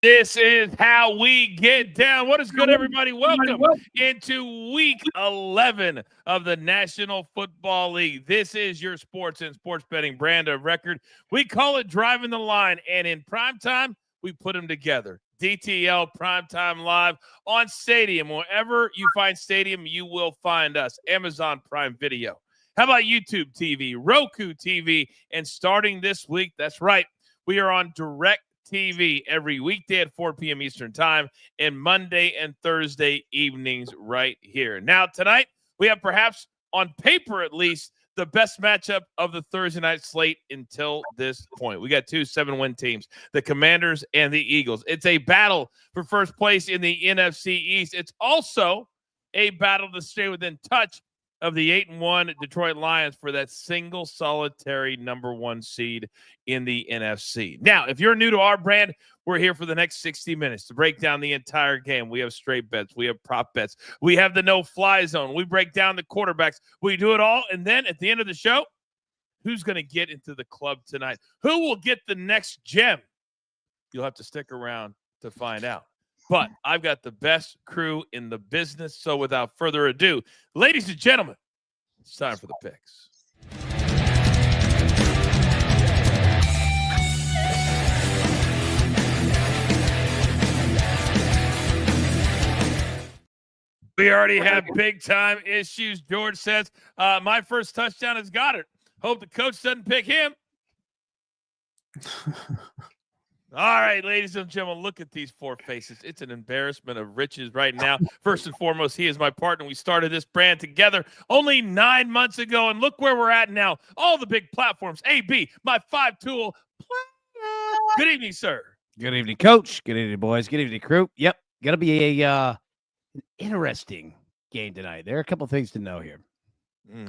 This is how we get down. What is good, everybody? Welcome into week 11 of the National Football League. This is your sports and sports betting brand of record. We call it Driving the Line, and in prime time, we put them together. DTL Primetime Live on Stadium. Wherever you find Stadium, you will find us. Amazon Prime Video. How about YouTube TV, Roku TV, and starting this week, that's right, we are on Direct TV every weekday at 4 p.m. Eastern Time and Monday and Thursday evenings right here. Now, tonight, we have perhaps, on paper at least, the best matchup of the Thursday night slate until this point. We got two 7-win teams, the Commanders and the Eagles. It's a battle for first place in the NFC East. It's also a battle to stay within touch of the 8-1 Detroit Lions for that single solitary number one seed in the NFC. Now, if you're new to our brand, we're here for the next 60 minutes to break down the entire game. We have straight bets. We have prop bets. We have the no-fly zone. We break down the quarterbacks. We do it all. And then at the end of the show, who's going to get into the club tonight? Who will get the next gem? You'll have to stick around to find out. But I've got the best crew in the business. So without further ado, ladies and gentlemen, it's time for the picks. We already have big-time issues. George says, my first touchdown is Goddard. Hope the coach doesn't pick him. All right, ladies and gentlemen, look at these four faces. It's an embarrassment of riches right now. First and foremost, he is my partner. We started this brand together only 9 months ago, and look where we're at now. All the big platforms. AB, my five-tool player. Good evening, sir. Good evening, Coach. Good evening, boys. Good evening, crew. Yep, going to be an interesting game tonight. There are a couple things to know here.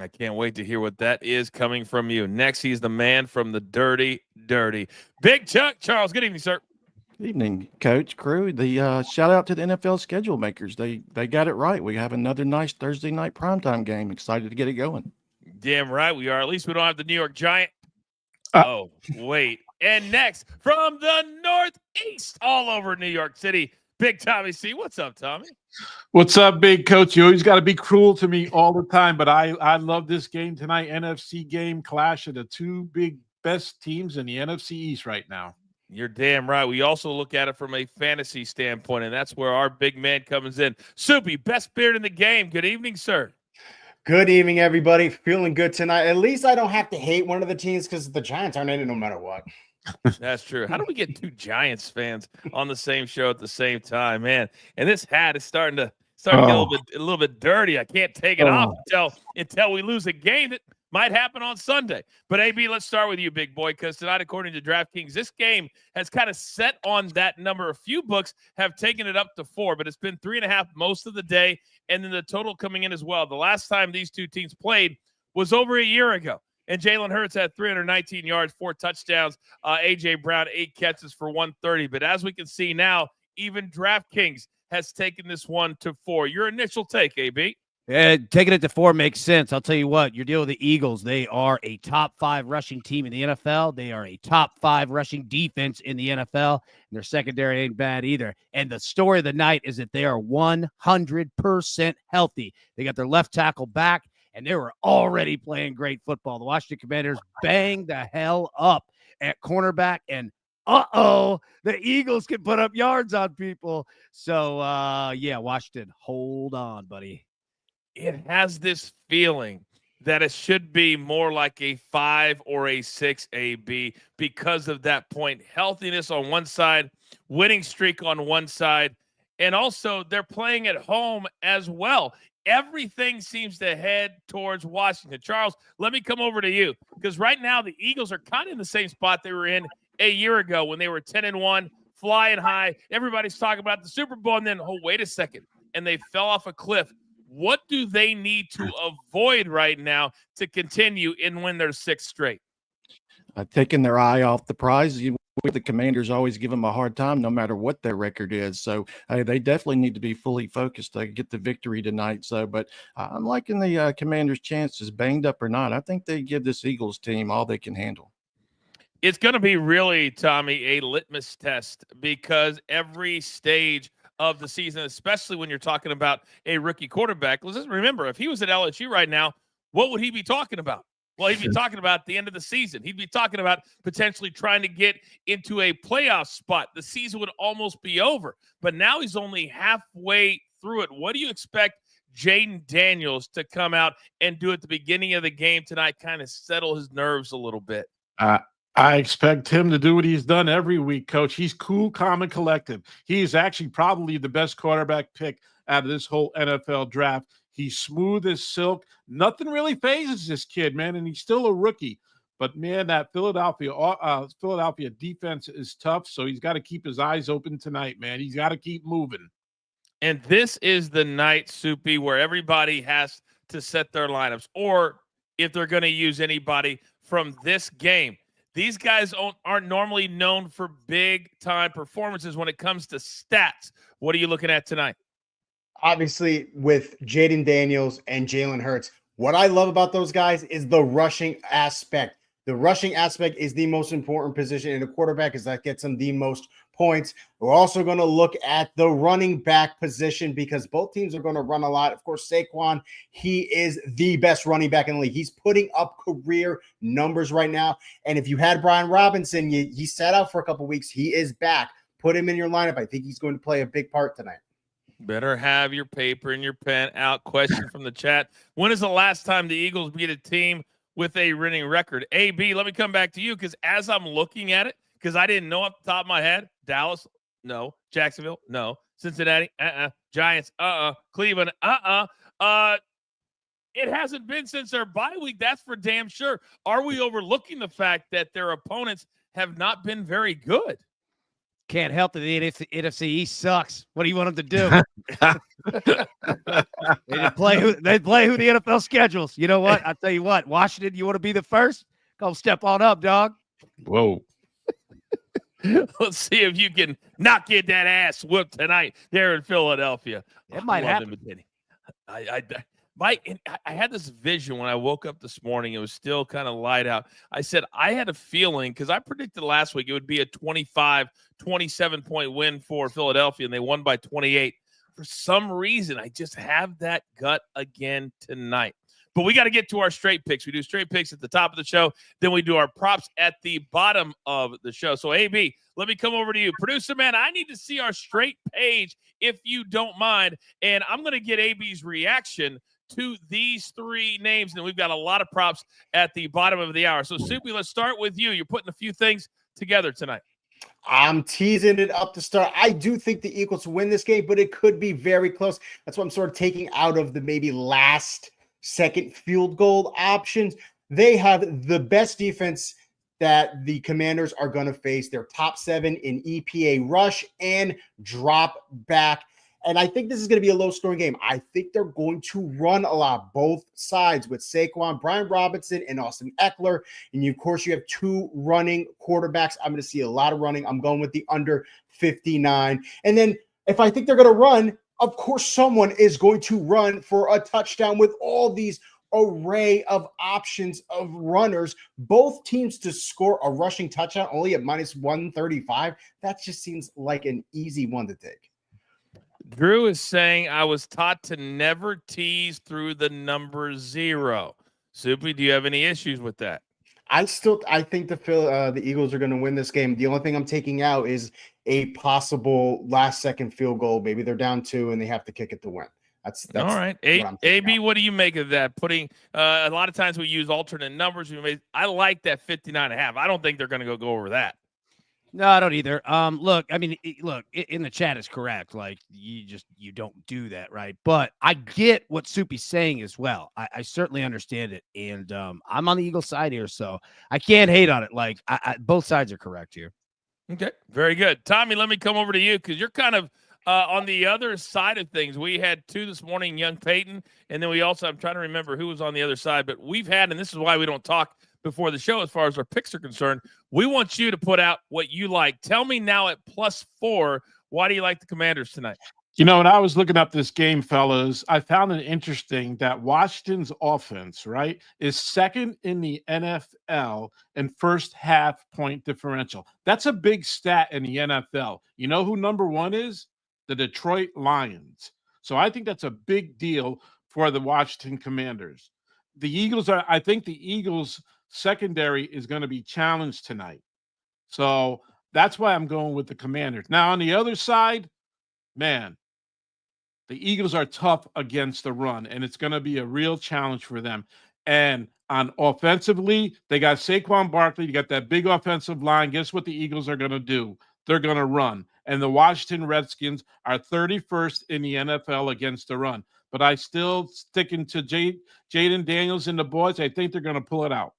I can't wait to hear what that is coming from you. Next, he's the man from the dirty. Big Chuck Charles. Good evening, sir. Good evening, Coach, crew. The shout out to the NFL schedule makers. They got it right. We have another nice Thursday night primetime game. Excited to get it going. Damn right we are. At least we don't have the New York Giant. Oh, wait. And next, from the Northeast, all over New York City, Big Tommy C. What's up, Tommy? What's up, big coach? You always got to be cruel to me all the time, but I love this game tonight. NFC game clash of the two big best teams in the NFC East right now. You're damn right. We also look at it from a fantasy standpoint, and that's where our big man comes in. Soupy, best beard in the game. Good evening, sir. Good evening, everybody. Feeling good tonight. At least I don't have to hate one of the teams because the Giants aren't in it no matter what. That's true. How do we get two Giants fans on the same show at the same time, man? And this hat is starting to get a little bit dirty. I can't take it off until we lose a game that might happen on Sunday. But AB, let's start with you, big boy, because tonight, according to DraftKings, this game has kind of set on that number. A few books have taken it up to 4, but it's been 3.5 most of the day, and then the total coming in as well. The last time these two teams played was over a year ago. And Jalen Hurts had 319 yards, 4 touchdowns. A.J. Brown, 8 catches for 130. But as we can see now, even DraftKings has taken this one to 4. Your initial take, AB? Taking it to 4 makes sense. I'll tell you what, you're dealing with the Eagles. They are a top 5 rushing team in the NFL. They are a top 5 rushing defense in the NFL. And their secondary ain't bad either. And the story of the night is that they are 100% healthy. They got their left tackle back, and they were already playing great football. The Washington Commanders banged the hell up at cornerback, and the Eagles can put up yards on people. So, Washington, hold on, buddy. It has this feeling that it should be more like a 5 or a 6 AB because of that point. Healthiness on one side, winning streak on one side, and also they're playing at home as well. Everything seems to head towards Washington. Charles, let me come over to you because right now the Eagles are kind of in the same spot they were in a year ago when they were 10-1, flying high. Everybody's talking about the Super Bowl, and then, wait a second, and they fell off a cliff. What do they need to avoid right now to continue and win their 6th straight? Taking their eye off the prize. The Commanders always give them a hard time no matter what their record is. So they definitely need to be fully focused to get the victory tonight. But I'm liking the Commanders' chances, banged up or not. I think they give this Eagles team all they can handle. It's going to be really, Tommy, a litmus test because every stage of the season, especially when you're talking about a rookie quarterback, let's just remember, if he was at LSU right now, what would he be talking about? Well, he'd be talking about the end of the season. He'd be talking about potentially trying to get into a playoff spot. The season would almost be over. But now he's only halfway through it. What do you expect Jaden Daniels to come out and do at the beginning of the game tonight, kind of settle his nerves a little bit? I expect him to do what he's done every week, Coach. He's cool, calm, and collected. He's actually probably the best quarterback pick out of this whole NFL draft. He's smooth as silk. Nothing really phases this kid, man, and he's still a rookie. But, man, that Philadelphia defense is tough, so he's got to keep his eyes open tonight, man. He's got to keep moving. And this is the night, Soupy, where everybody has to set their lineups, or if they're going to use anybody from this game. These guys aren't normally known for big-time performances when it comes to stats. What are you looking at tonight? Obviously, with Jaden Daniels and Jalen Hurts, what I love about those guys is the rushing aspect. The rushing aspect is the most important position in a quarterback, is that gets them the most points. We're also going to look at the running back position because both teams are going to run a lot. Of course, Saquon, he is the best running back in the league. He's putting up career numbers right now. And if you had Brian Robinson, he sat out for a couple weeks. He is back. Put him in your lineup. I think he's going to play a big part tonight. Better have your paper and your pen out. Question from the chat. When is the last time the Eagles beat a team with a winning record? AB, let me come back to you because as I'm looking at it, because I didn't know off the top of my head, Dallas, no. Jacksonville, no. Cincinnati, Giants, Cleveland, it hasn't been since their bye week. That's for damn sure. Are we overlooking the fact that their opponents have not been very good? Can't help that the NFC East sucks. What do you want them to do? They play who the NFL schedules. You know what? I'll tell you what. Washington, you want to be the first? Come step on up, dog. Whoa. Let's see if you can not get that ass whooped tonight there in Philadelphia. It might happen. I had this vision when I woke up this morning. It was still kind of light out. I said, I had a feeling because I predicted last week it would be a 25, 27-point win for Philadelphia, and they won by 28. For some reason, I just have that gut again tonight. But we got to get to our straight picks. We do straight picks at the top of the show. Then we do our props at the bottom of the show. So, AB, let me come over to you. Producer, man, I need to see our straight page if you don't mind. And I'm going to get AB's reaction to these three names. And we've got a lot of props at the bottom of the hour. So, Soupy, let's start with you. You're putting a few things together tonight. I'm teasing it up to start. I do think the Eagles win this game, but it could be very close. That's what I'm sort of taking out of the maybe last second field goal options. They have the best defense that the Commanders are going to face. They're top 7 in EPA rush and drop back. And I think this is going to be a low-scoring game. I think they're going to run a lot, both sides, with Saquon, Brian Robinson, and Austin Eckler. And, of course, you have two running quarterbacks. I'm going to see a lot of running. I'm going with the under 59. And then if I think they're going to run, of course, someone is going to run for a touchdown with all these array of options of runners. Both teams to score a rushing touchdown only at -135. That just seems like an easy one to take. Drew is saying, I was taught to never tease through the number 0. Soupy, do you have any issues with that? I think the Eagles are going to win this game. The only thing I'm taking out is a possible last-second field goal. Maybe they're down 2 and they have to kick it to win. That's all right. AB, what do you make of that? Putting a lot of times we use alternate numbers. I like that 59.5. I don't think they're going to go over that. No, I don't either. Look, in the chat is correct. Like you don't do that, right? But I get what Soupy's saying as well. I certainly understand it, and I'm on the Eagles side here, so I can't hate on it. Like both sides are correct here. Okay, very good. Tommy, let me come over to you because you're kind of on the other side of things. We had 2 this morning, young Peyton, and then we also, I'm trying to remember who was on the other side, but we've had, and this is why we don't talk before the show as far as our picks are concerned. We want you to put out what you like. Tell me now at +4, why do you like the Commanders tonight? When I was looking up this game, fellas, I found it interesting that Washington's offense, right, is second in the NFL in first half point differential. That's a big stat in the NFL. You know who number one is? The Detroit Lions. So I think that's a big deal for the Washington Commanders. I think the Eagles secondary is going to be challenged tonight. So that's why I'm going with the Commanders. Now, on the other side, man, the Eagles are tough against the run, and it's going to be a real challenge for them. And on offensively, they got Saquon Barkley. You got that big offensive line. Guess what the Eagles are going to do? They're going to run. And the Washington Redskins are 31st in the NFL against the run. But I still sticking to Jaden Daniels and the boys. I think they're going to pull it out.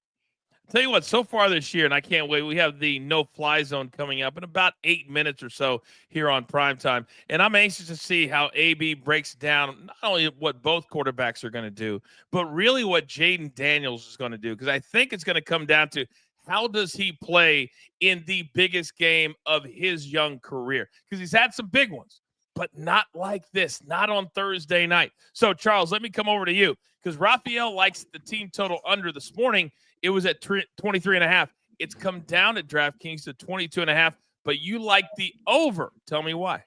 Tell you what, so far this year, and I can't wait, we have the no-fly zone coming up in about 8 minutes or so here on primetime. And I'm anxious to see how AB breaks down not only what both quarterbacks are going to do, but really what Jaden Daniels is going to do. Because I think it's going to come down to how does he play in the biggest game of his young career? Because he's had some big ones, but not like this, not on Thursday night. So, Charles, let me come over to you because Raphael likes the team total under this morning. It was at 23.5. It's come down at DraftKings to 22.5, but you like the over. Tell me why.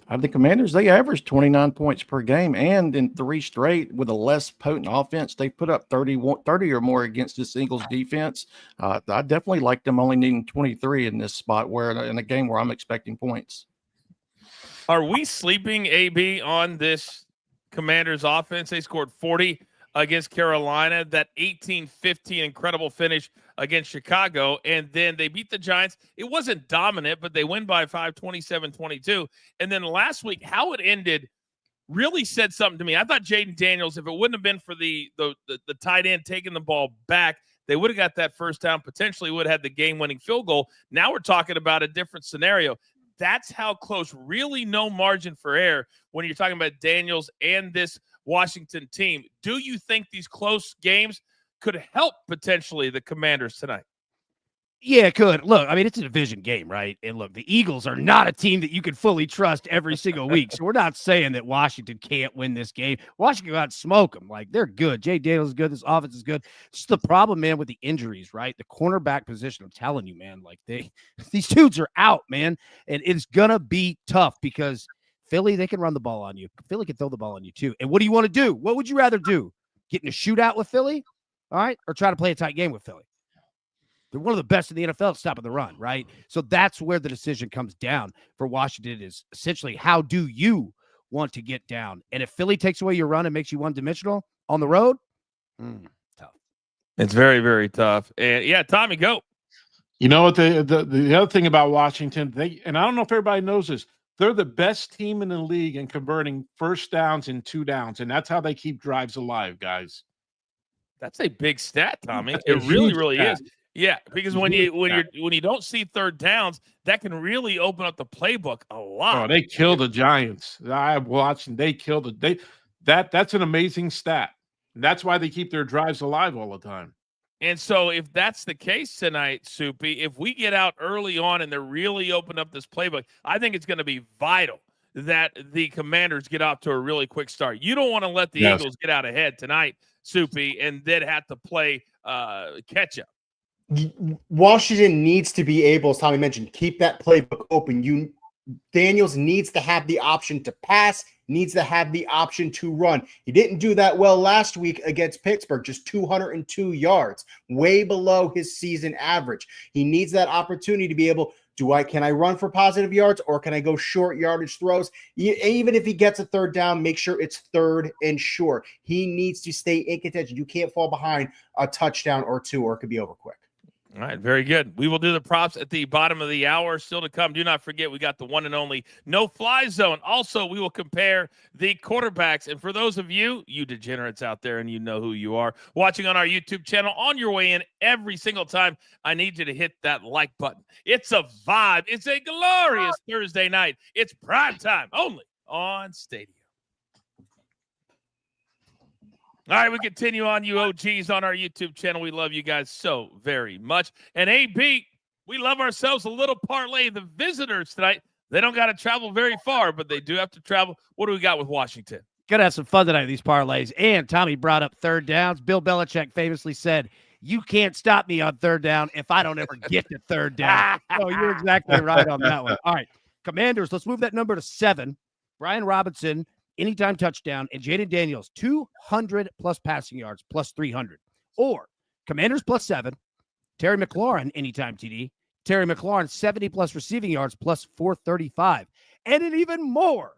The Commanders, they average 29 points per game, and in 3 straight with a less potent offense, they put up 30 or more against this Eagles defense. I definitely like them only needing 23 in this spot where in a game where I'm expecting points. Are we sleeping, AB, on this Commanders offense? They scored 40 against Carolina, that 18-15 incredible finish against Chicago, and then they beat the Giants. It wasn't dominant, but they win by 5, 27-22. And then last week, how it ended really said something to me. I thought Jaden Daniels, if it wouldn't have been for the tight end taking the ball back, they would have got that first down, potentially would have had the game-winning field goal. Now we're talking about a different scenario. That's how close, really no margin for error when you're talking about Daniels and this Washington team. Do you think these close games could help potentially the Commanders tonight? Yeah, it could. Look, I mean, it's a division game, right? And look, the Eagles are not a team that you can fully trust every single week. So we're not saying that Washington can't win this game. Washington got to smoke them. Like, they're good. Jay Daniels is good. This offense is good. It's the problem, man, with the injuries, right? The cornerback position, I'm telling you, man, like these dudes are out, man. And it's going to be tough because Philly, they can run the ball on you. Philly can throw the ball on you too. And what do you want to do? What would you rather do? Get in a shootout with Philly, all right, or try to play a tight game with Philly? They're one of the best in the NFL at stopping the run, right? So that's where the decision comes down for Washington is essentially how do you want to get down? And if Philly takes away your run and makes you one-dimensional on the road, tough. It's very, very tough. And, yeah, Tommy, go. You know what? The other thing about Washington, and I don't know if everybody knows this, they're the best team in the league in converting first downs and 2 downs, and that's how they keep drives alive, guys. That's a big stat, Tommy. It really is. Yeah, because when you don't see third downs, that can really open up the playbook a lot. Oh, they kill the Giants. I watched and they killed it. That's an amazing stat. And that's why they keep their drives alive all the time. And so if that's the case tonight, Soupy, if we get out early on and they're really open up this playbook, I think it's going to be vital that the Commanders get off to a really quick start. You don't want to let the Eagles get out ahead tonight, Soupy, and then have to play catch up. Washington needs to be able, as Tommy mentioned, keep that playbook open. Daniels needs to have the option to pass, needs to have the option to run. He didn't do that well last week against Pittsburgh, just 202 yards, way below his season average. He needs that opportunity to be able, can I run for positive yards or can I go short yardage throws? Even if he gets a third down, make sure it's third and short. He needs to stay in contention. You can't fall behind a touchdown or two or it could be over quick. All right, very good. We will do the props at the bottom of the hour. Still to come. Do not forget, we got the one and only no-fly zone. Also, we will compare the quarterbacks. And for those of you degenerates out there, and you know who you are, watching on our YouTube channel, on your way in every single time, I need you to hit that like button. It's a vibe. It's a glorious Thursday night. It's prime time only on Stadium. All right, we continue on, you OGs, on our YouTube channel. We love you guys so very much. And AB, we love ourselves a little parlay. The visitors tonight, They don't got to travel very far, but they do have to travel. What do we got with Washington? Gonna have some fun tonight with these parlays. And Tommy brought up third downs. Bill Belichick famously said, "You can't stop me on third down if I don't ever get to third down." So you're exactly right on that one. All right, Commanders, let's move that number to 7. Brian Robinson, anytime touchdown, and Jaden Daniels, 200 plus passing yards, plus 300. Or Commanders plus 7, Terry McLaurin, anytime TD. Terry McLaurin, 70 plus receiving yards, plus 435. And an even more,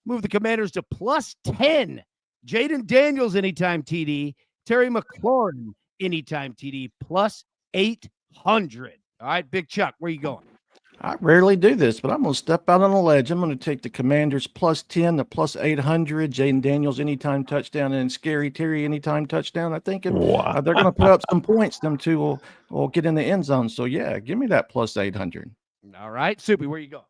move the Commanders to plus 10. Jaden Daniels, anytime TD. Terry McLaurin, anytime TD, plus 800. All right, Big Chuck, where you going? I rarely do this, but I'm going to step out on a ledge. I'm going to take the Commanders plus 10 to plus 800. Jaden Daniels, anytime touchdown, and Scary Terry, anytime touchdown. I think they're going to put up some points. Them two will get in the end zone. So, yeah, give me that plus 800. All right, Soupy, where you going?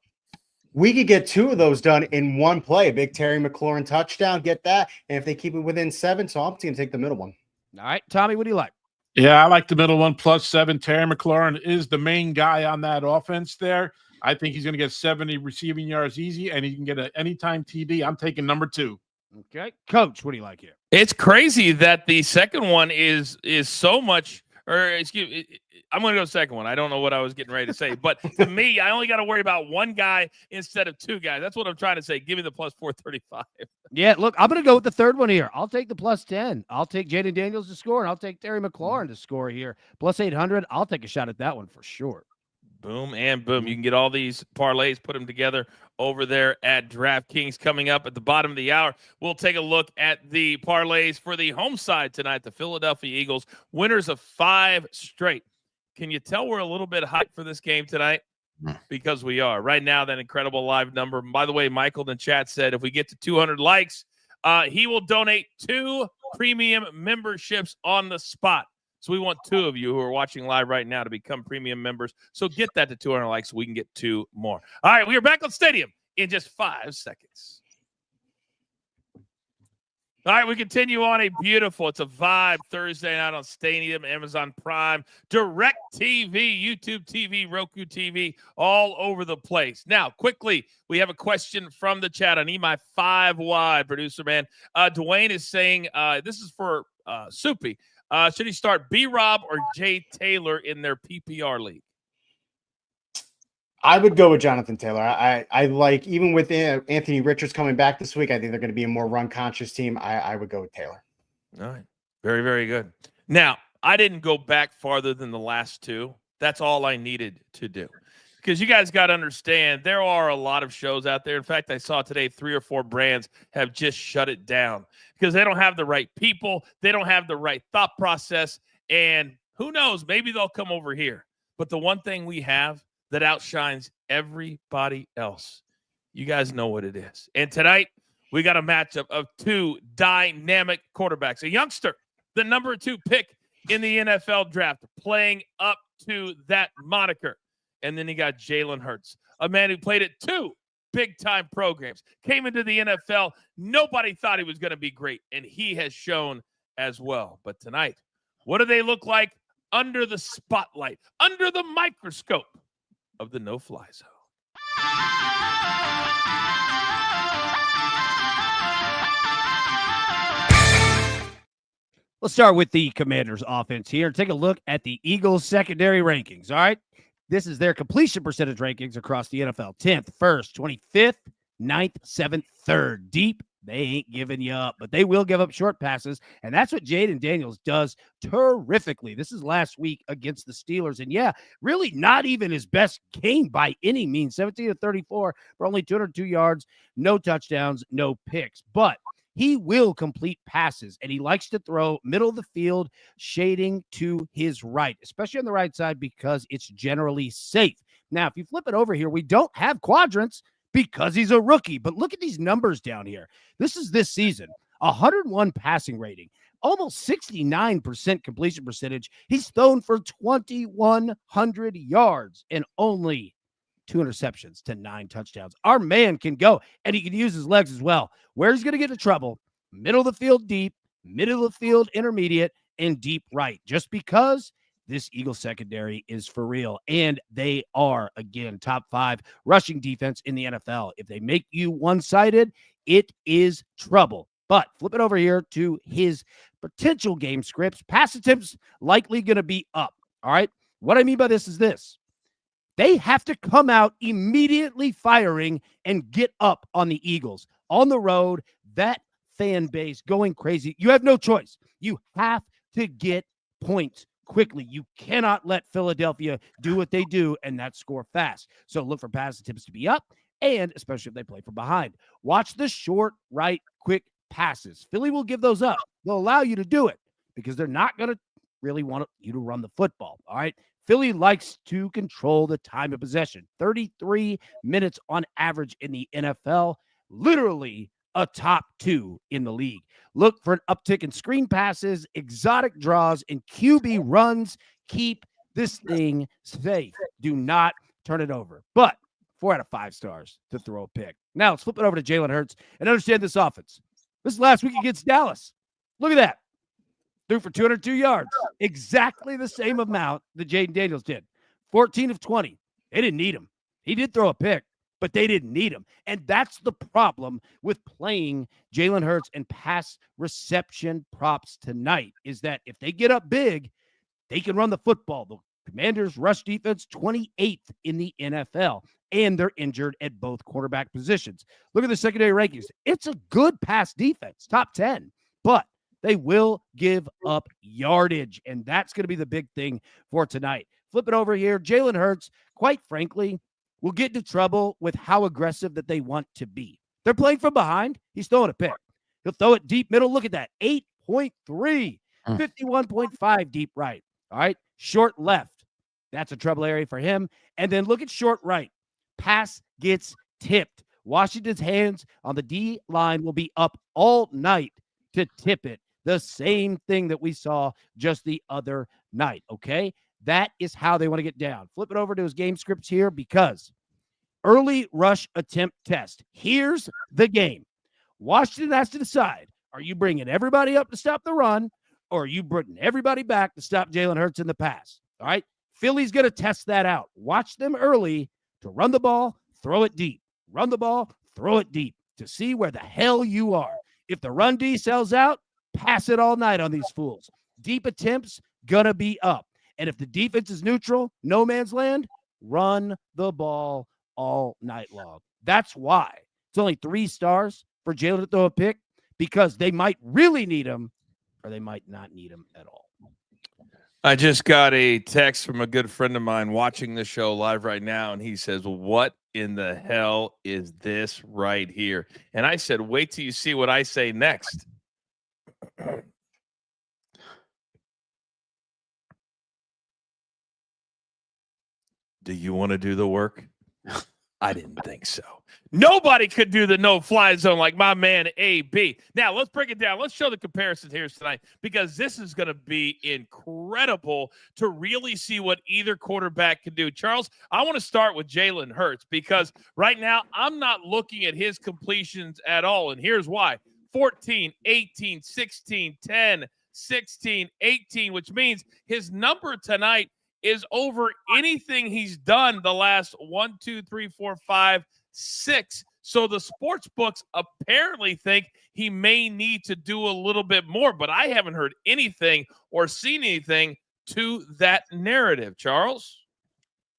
We could get 2 of those done in one play. Big Terry McLaurin touchdown, get that. And if they keep it within 7, so I'm going to take the middle one. All right, Tommy, what do you like? Yeah, I like the middle one, plus 7. Terry McLaurin is the main guy on that offense there. I think he's going to get 70 receiving yards easy, and he can get an anytime TD. I'm taking number 2. Okay. Coach, what do you like here? It's crazy that the second one is so much, or excuse me, I'm going to go second one. I don't know what I was getting ready to say, but to me, I only got to worry about one guy instead of 2 guys. That's what I'm trying to say. Give me the plus 435. Yeah, look, I'm going to go with the third one here. I'll take the plus 10. I'll take Jaden Daniels to score, and I'll take Terry McLaurin to score here. Plus 800, I'll take a shot at that one for sure. Boom and boom. You can get all these parlays, put them together over there at DraftKings. Coming up at the bottom of the hour, we'll take a look at the parlays for the home side tonight, the Philadelphia Eagles, winners of 5 straight. Can you tell we're a little bit hyped for this game tonight? Because we are. Right now, that incredible live number. By the way, Michael in the chat said if we get to 200 likes, he will donate 2 premium memberships on the spot. So we want 2 of you who are watching live right now to become premium members. So get that to 200 likes so we can get 2 more. All right, we are back on Stadium in just 5 seconds. All right, we continue on a beautiful, it's a vibe Thursday night on Stadium, Amazon Prime, Direct TV, YouTube TV, Roku TV, all over the place. Now, quickly, we have a question from the chat. I need my 5 wide, producer man. Dwayne is saying, this is for Soupy. Should he start B-Rob or Jay Taylor in their PPR league? I would go with Jonathan Taylor. I like, even with Anthony Richards coming back this week, I think they're going to be a more run-conscious team. I would go with Taylor. All right. Very, very good. Now, I didn't go back farther than the last 2. That's all I needed to do. Because you guys got to understand, there are a lot of shows out there. In fact, I saw today 3 or 4 brands have just shut it down because they don't have the right people. They don't have the right thought process. And who knows, maybe they'll come over here. But the one thing we have that outshines everybody else, you guys know what it is. And tonight, we got a matchup of 2 dynamic quarterbacks. A youngster, the number 2 pick in the NFL draft, playing up to that moniker. And then you got Jalen Hurts, a man who played at 2 big-time programs, came into the NFL. Nobody thought he was going to be great, and he has shown as well. But tonight, what do they look like under the spotlight, under the microscope of the no-fly zone? Let's start with the Commanders offense here. Take a look at the Eagles secondary rankings. All right. This is their completion percentage rankings across the NFL. 10th, 1st, 25th, 9th, 7th, 3rd. Deep, they ain't giving you up, but they will give up short passes, and that's what Jaden Daniels does terrifically. This is last week against the Steelers, and yeah, really not even his best game by any means. 17 to 34 for only 202 yards, no touchdowns, no picks, but he will complete passes, and he likes to throw middle of the field, shading to his right, especially on the right side because it's generally safe. Now, if you flip it over here, we don't have quadrants because he's a rookie, but look at these numbers down here. This is this season, 101 passing rating, almost 69% completion percentage. He's thrown for 2,100 yards and only 2 interceptions to 9 touchdowns. Our man can go, and he can use his legs as well. Where he's going to get into trouble, middle of the field deep, middle of the field intermediate, and deep right. Just because this Eagles secondary is for real. And they are, again, top 5 rushing defense in the NFL. If they make you one-sided, it is trouble. But flip it over here to his potential game scripts. Pass attempts likely going to be up. All right. What I mean by this is this. They have to come out immediately firing and get up on the Eagles. On the road, that fan base going crazy. You have no choice. You have to get points quickly. You cannot let Philadelphia do what they do and not score fast. So look for pass attempts to be up, and especially if they play from behind. Watch the short, right, quick passes. Philly will give those up. They'll allow you to do it because they're not going to really want you to run the football. All right. Philly likes to control the time of possession. 33 minutes on average in the NFL, literally a top 2 in the league. Look for an uptick in screen passes, exotic draws, and QB runs. Keep this thing safe. Do not turn it over. But 4 out of 5 stars to throw a pick. Now let's flip it over to Jalen Hurts and understand this offense. This last week against Dallas. Look at that. Threw for 202 yards. Exactly the same amount that Jaden Daniels did. 14 of 20. They didn't need him. He did throw a pick, but they didn't need him. And that's the problem with playing Jalen Hurts and pass reception props tonight, is that if they get up big, they can run the football. The Commanders' rush defense, 28th in the NFL, and they're injured at both quarterback positions. Look at the secondary rankings. It's a good pass defense, top 10, but they will give up yardage, and that's going to be the big thing for tonight. Flip it over here. Jalen Hurts, quite frankly, will get into trouble with how aggressive that they want to be. They're playing from behind. He's throwing a pick. He'll throw it deep middle. Look at that. 8.3, 51.5 deep right. All right. Short left. That's a trouble area for him. And then look at short right. Pass gets tipped. Washington's hands on the D line will be up all night to tip it. The same thing that we saw just the other night, okay? That is how they want to get down. Flip it over to his game scripts here because early rush attempt test. Here's the game. Washington has to decide, are you bringing everybody up to stop the run, or are you bringing everybody back to stop Jalen Hurts in the pass? All right? Philly's going to test that out. Watch them early to run the ball, throw it deep. Run the ball, throw it deep to see where the hell you are. If the run D sells out, pass it all night on these fools. Deep attempts, gonna be up. And if the defense is neutral, no man's land, run the ball all night long. That's why it's only 3 stars for Jalen to throw a pick, because they might really need him or they might not need him at all. I just got a text from a good friend of mine watching the show live right now, and he says, what in the hell is this right here? And I said, wait till you see what I say next. Do you want to do the work? I didn't think so. Nobody could do the no-fly zone like my man AB. Now, let's break it down. Let's show the comparisons here tonight, because this is going to be incredible to really see what either quarterback can do. Charles, I want to start with Jalen Hurts, because right now I'm not looking at his completions at all, and here's why. 14, 18, 16, 10, 16, 18, which means his number tonight is over anything he's done the last 1, 2, 3, 4, 5, 6. So the sports books apparently think he may need to do a little bit more, but I haven't heard anything or seen anything to that narrative. Charles?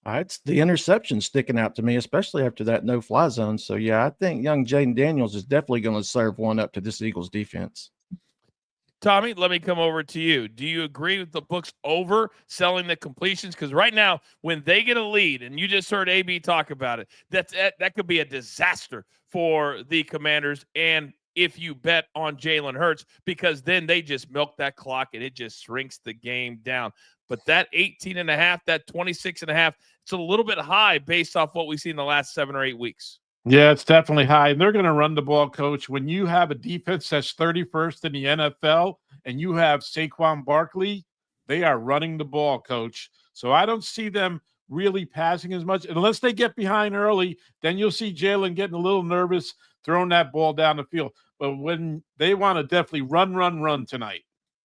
It's the interception sticking out to me, especially after that no-fly zone. So, yeah, I think young Jaden Daniels is definitely going to serve one up to this Eagles defense. Tommy, let me come over to you. Do you agree with the books overselling the completions? Because right now, when they get a lead, and you just heard AB talk about it, that could be a disaster for the Commanders. And if you bet on Jalen Hurts, because then they just milk that clock and it just shrinks the game down. But that 18.5, that 26.5, it's a little bit high based off what we've seen in the last 7 or 8 weeks. Yeah, it's definitely high. And they're going to run the ball, Coach. When you have a defense that's 31st in the NFL and you have Saquon Barkley, they are running the ball, Coach. So I don't see them really passing as much. Unless they get behind early, then you'll see Jalen getting a little nervous, throwing that ball down the field. But when they want to definitely run tonight.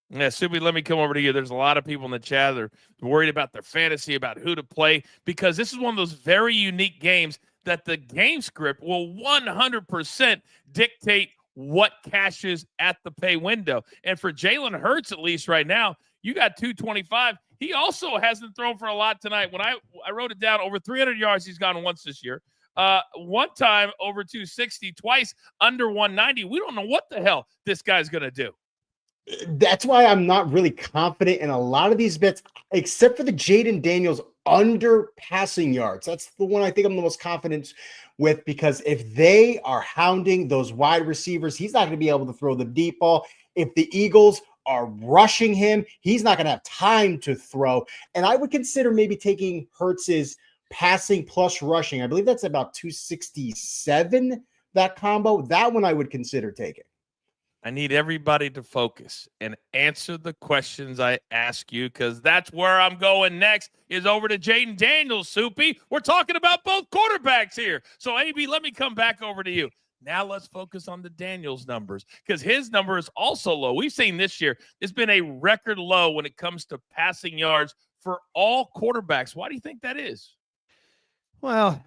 Yeah, Subi, let me come over to you. There's a lot of people in the chat that are worried about their fantasy, about who to play, because this is one of those very unique games that the game script will 100% dictate what cashes at the pay window. And for Jalen Hurts, at least right now, you got 225. He also hasn't thrown for a lot tonight. When I wrote it down, over 300 yards he's gone once this year. One time over 260, twice under 190. We don't know what the hell this guy's going to do. That's why I'm not really confident in a lot of these bets, except for the Jaden Daniels under passing yards. That's the one I think I'm the most confident with, because if they are hounding those wide receivers, he's not going to be able to throw the deep ball. If the Eagles are rushing him, he's not going to have time to throw. And I would consider maybe taking Hurts's passing plus rushing. I believe that's about 267, that combo. That one I would consider taking. I need everybody to focus and answer the questions I ask you, because that's where I'm going next, is over to Jaden Daniels, Soupy. We're talking about both quarterbacks here. So, AB, let me come back over to you. Now let's focus on the Daniels numbers, because his number is also low. We've seen this year, it's been a record low when it comes to passing yards for all quarterbacks. Why do you think that is? Well,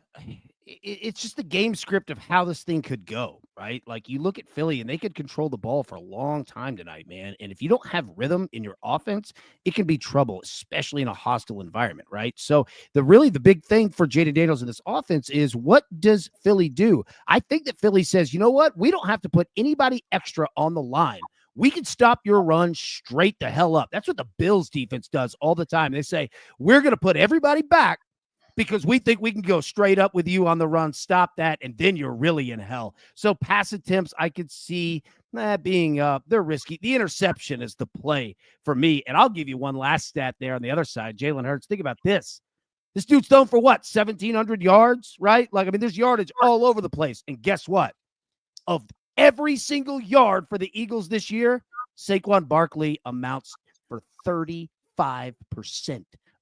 it's just the game script of how this thing could go, right? Like, you look at Philly and they could control the ball for a long time tonight, man. And if you don't have rhythm in your offense, it can be trouble, especially in a hostile environment, right? So the big thing for Jaden Daniels in this offense is, what does Philly do? I think that Philly says, you know what? We don't have to put anybody extra on the line. We can stop your run straight the hell up. That's what the Bills defense does all the time. They say, we're going to put everybody back because we think we can go straight up with you on the run, stop that, and then you're really in hell. So pass attempts, I could see being they're risky. The interception is the play for me. And I'll give you one last stat there on the other side. Jalen Hurts, think about this. This dude's thrown for what, 1,700 yards, right? Like, I mean, there's yardage all over the place. And guess what? Of every single yard for the Eagles this year, Saquon Barkley amounts for 35%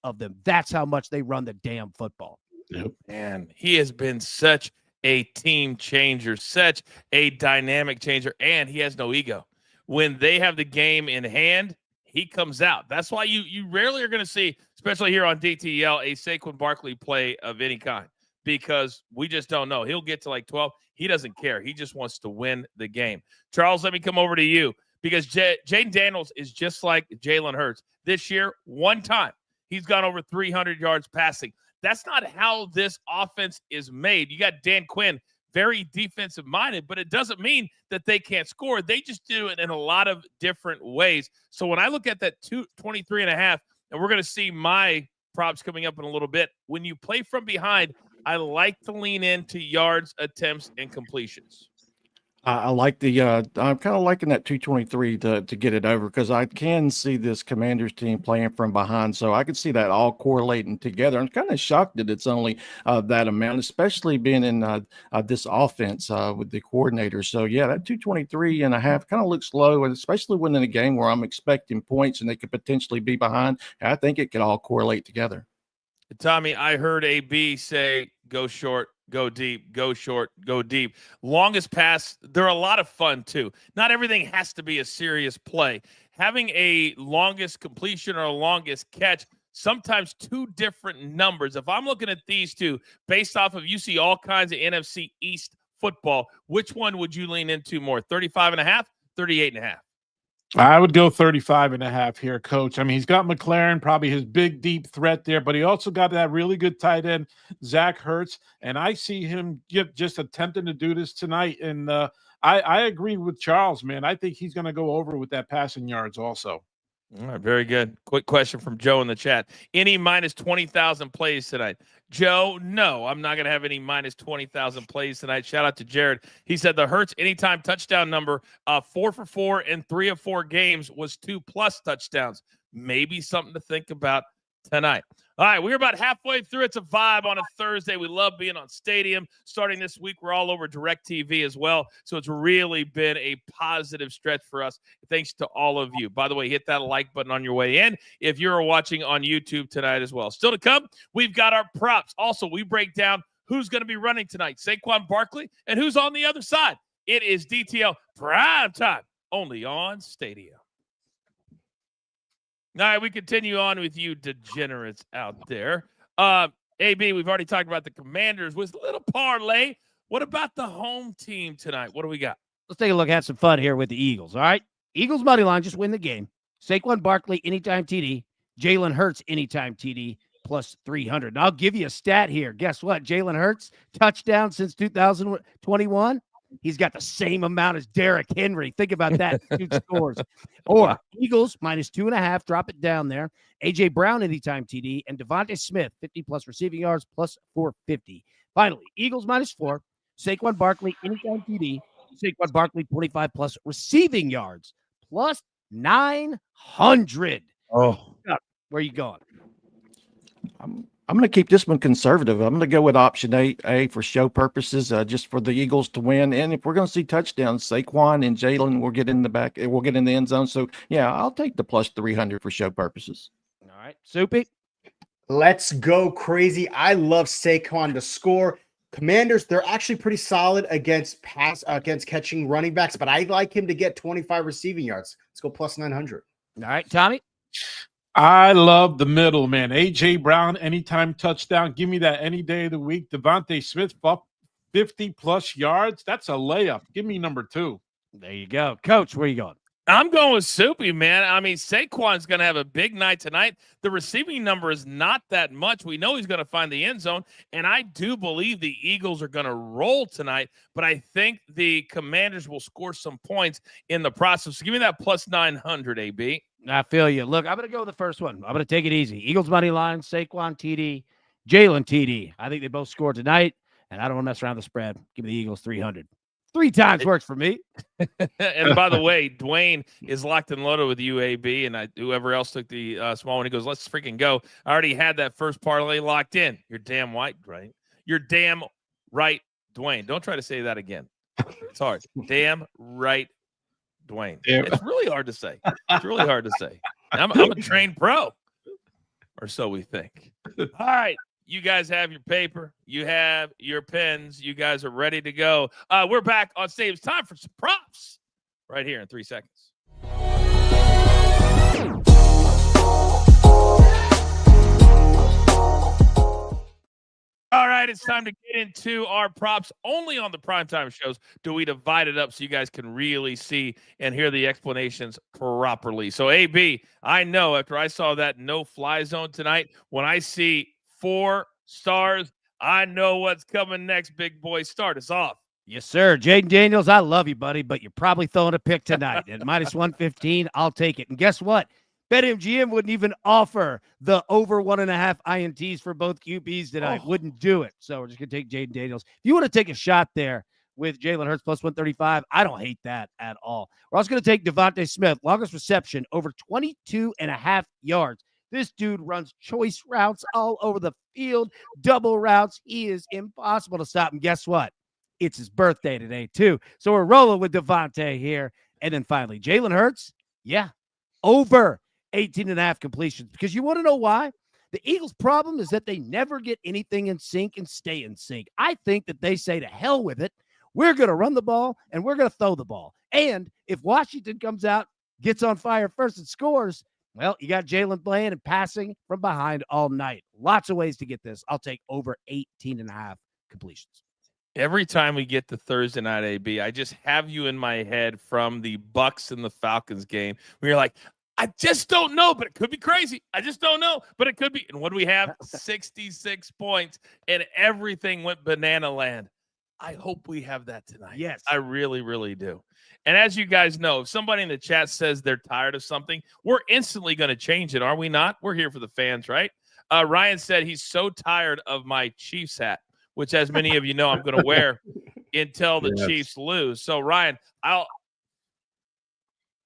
of them. That's how much they run the damn football. Yep. Man, he has been such a team changer, such a dynamic changer, and he has no ego. When they have the game in hand, he comes out. That's why you rarely are going to see, especially here on DTL, a Saquon Barkley play of any kind, because we just don't know. He'll get to like 12. He doesn't care. He just wants to win the game. Charles, let me come over to you, because Jaden Daniels is just like Jalen Hurts. This year, one time, he's gone over 300 yards passing. That's not how this offense is made. You got Dan Quinn, very defensive-minded, but it doesn't mean that they can't score. They just do it in a lot of different ways. So when I look at that 23.5, and we're going to see my props coming up in a little bit, when you play from behind, I like to lean into yards, attempts, and completions. I like the I'm kind of liking that 223 to get it over, because I can see this Commanders team playing from behind, so I could see that all correlating together. I'm kind of shocked that it's only that amount, especially being in this offense with the coordinator. So yeah, that 223.5 kind of looks low, and especially when in a game where I'm expecting points and they could potentially be behind, I think it could all correlate together. Tommy, I heard AB say, go short, go deep, go short, go deep. Longest pass, they're a lot of fun too. Not everything has to be a serious play. Having a longest completion or a longest catch, sometimes two different numbers. If I'm looking at these two based off of, you see all kinds of NFC East football, which one would you lean into more? 35.5, 38.5? I would go 35.5 here, Coach. I mean, he's got McLaren, probably his big, deep threat there, but he also got that really good tight end, Zach Ertz, and I see him just attempting to do this tonight. And I agree with Charles, man. I think he's going to go over with that passing yards also. All right, very good. Quick question from Joe in the chat. Any minus 20,000 plays tonight? Joe, no, I'm not going to have any minus 20,000 plays tonight. Shout out to Jared. He said the Hurts anytime touchdown number, 4 for 4 in 3 of 4 games was 2+ touchdowns. Maybe something to think about tonight. All right, we're about halfway through. It's a vibe on a Thursday. We love being on Stadium. Starting this week, we're all over DirecTV as well. So it's really been a positive stretch for us. Thanks to all of you. By the way, hit that like button on your way in if you're watching on YouTube tonight as well. Still to come, we've got our props. Also, we break down who's going to be running tonight, Saquon Barkley, and who's on the other side. It is DTL Prime Time, only on Stadium. All right, we continue on with you degenerates out there. AB, we've already talked about the Commanders with a little parlay. What about the home team tonight? What do we got? Let's take a look, have some fun here with the Eagles, all right? Eagles money line, just win the game. Saquon Barkley, anytime TD. Jalen Hurts, anytime TD, plus 300. And I'll give you a stat here. Guess what? Jalen Hurts, touchdown since 2021. He's got the same amount as Derrick Henry. Think about that. Dude scores. Or Eagles, minus 2.5. Drop it down there. A.J. Brown, anytime TD. And Devontae Smith, 50-plus receiving yards, plus 450. Finally, Eagles, minus 4. Saquon Barkley, anytime TD. Saquon Barkley, 25-plus receiving yards, plus 900. Oh. Where are you going? I'm going to keep this one conservative. I'm going to go with option A for show purposes, just for the Eagles to win. And if we're going to see touchdowns, Saquon and Jalen will get in the back. We'll get in the end zone. So, yeah, I'll take the plus 300 for show purposes. All right. Soupy? Let's go crazy. I love Saquon to score. Commanders, they're actually pretty solid against catching running backs, but I like him to get 25 receiving yards. Let's go plus 900. All right, Tommy? I love the middle, man. A.J. Brown, anytime touchdown. Give me that any day of the week. Devontae Smith, 50-plus yards. That's a layup. Give me number 2. There you go. Coach, where you going? I'm going with Soupy, man. I mean, Saquon's going to have a big night tonight. The receiving number is not that much. We know he's going to find the end zone, and I do believe the Eagles are going to roll tonight, but I think the Commanders will score some points in the process. So give me that plus 900, AB. I feel you. Look, I'm going to go with the first one. I'm going to take it easy. Eagles money line, Saquon TD, Jalen TD. I think they both score tonight, and I don't want to mess around the spread. Give me the Eagles 300. 3 times works for me. And by the way, Dwayne is locked and loaded with UAB, and whoever else took the small one, he goes, let's freaking go. I already had that first parlay locked in. You're damn right, right? You're damn right, Dwayne. Don't try to say that again. It's hard. Damn right, Dwayne. Damn. It's really hard to say. It's really hard to say. I'm a trained pro, or so we think. All right. You guys have your paper. You have your pens. You guys are ready to go. We're back on stage. It's time for some props right here in 3 seconds. All right, it's time to get into our props. Only on the primetime shows do we divide it up so you guys can really see and hear the explanations properly. So, AB, I know after I saw that no-fly zone tonight, when I see 4 stars, I know what's coming next, big boy. Start us off. Yes, sir. Jaden Daniels, I love you, buddy, but you're probably throwing a pick tonight. At minus 115, I'll take it. And guess what? BetMGM wouldn't even offer the over 1.5 INTs for both QBs tonight. Wouldn't do it. So we're just going to take Jaden Daniels. If you want to take a shot there with Jalen Hurts plus 135, I don't hate that at all. We're also going to take Devontae Smith, longest reception, over 22.5 yards. This dude runs choice routes all over the field, double routes. He is impossible to stop. And guess what? It's his birthday today, too. So we're rolling with Devontae here. And then finally, Jalen Hurts, over 18.5 completions. Because you want to know why? The Eagles' problem is that they never get anything in sync and stay in sync. I think that they say to hell with it. We're going to run the ball, and we're going to throw the ball. And if Washington comes out, gets on fire first and scores, well, you got Jalen playing and passing from behind all night. Lots of ways to get this. I'll take over 18.5 completions. Every time we get to Thursday night, AB, I just have you in my head from the Bucks and the Falcons game where you're like, I just don't know, but it could be crazy. I just don't know, but it could be. And what do we have? 66 points, and everything went banana land. I hope we have that tonight. Yes. I really, really do. And as you guys know, if somebody in the chat says they're tired of something, we're instantly going to change it, are we not? We're here for the fans, right? Ryan said he's so tired of my Chiefs hat, which, as many of you know, I'm going to wear until the Chiefs lose. So, Ryan,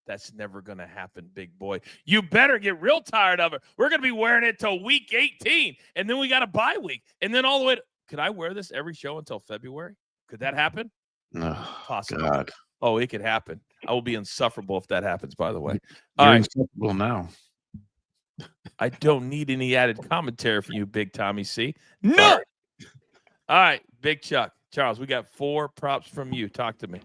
that's never going to happen, big boy. You better get real tired of it. We're going to be wearing it till week 18, and then we got a bye week. And then all the way to – could I wear this every show until February? Could that happen? No. Possibly. God. Oh, it could happen. I will be insufferable if that happens, by the way. You're insufferable now. I don't need any added commentary from you, Big Tommy C. No. All right, Big Chuck. Charles, we got 4 props from you. Talk to me.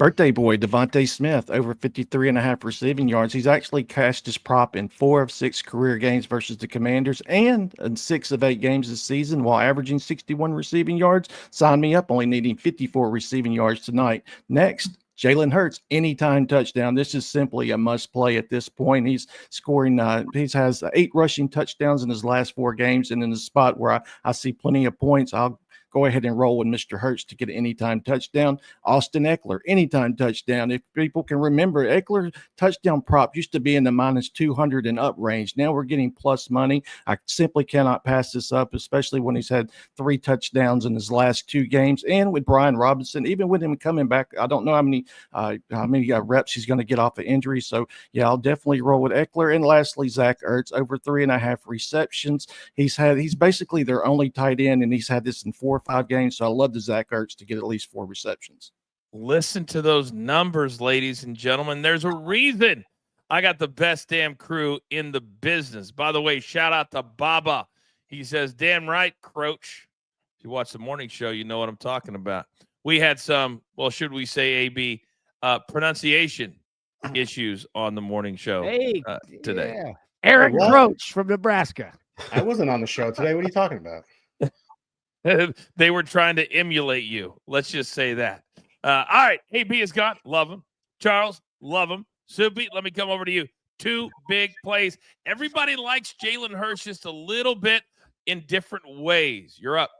Birthday boy, Devontae Smith, over 53.5 receiving yards. He's actually cashed his prop in 4 of 6 career games versus the Commanders and in 6 of 8 games this season while averaging 61 receiving yards. Sign me up, only needing 54 receiving yards tonight. Next, Jalen Hurts, anytime touchdown. This is simply a must play at this point. He's scoring, he has 8 rushing touchdowns in his last 4 games. And in the spot where I see plenty of points, I'll go ahead and roll with Mr. Hurts to get an anytime touchdown. Austin Eckler, anytime touchdown. If people can remember, Eckler touchdown prop used to be in the minus 200 and up range. Now we're getting plus money. I simply cannot pass this up, especially when he's had 3 touchdowns in his last 2 games. And with Brian Robinson, even with him coming back, I don't know how many reps he's going to get off of injury. So, yeah, I'll definitely roll with Eckler. And lastly, Zach Ertz, over 3.5 receptions. He's basically their only tight end, and he's had this in 4 or 5 games. So I love the Zach Ertz to get at least 4 receptions. Listen to those numbers, ladies and gentlemen. There's a reason I got the best damn crew in the business. By the way, shout out to Baba. He says, damn right, Croach. If you watch the morning show, you know what I'm talking about. We had some, well, should we say, AB, pronunciation issues on the morning show today. Yeah. Eric Croach from Nebraska. I wasn't on the show today. What are you talking about? They were trying to emulate you. Let's just say that. All right. AB is gone. Love him. Charles, love him. Subi, let me come over to you. 2 big plays. Everybody likes Jalen Hurts just a little bit in different ways. You're up.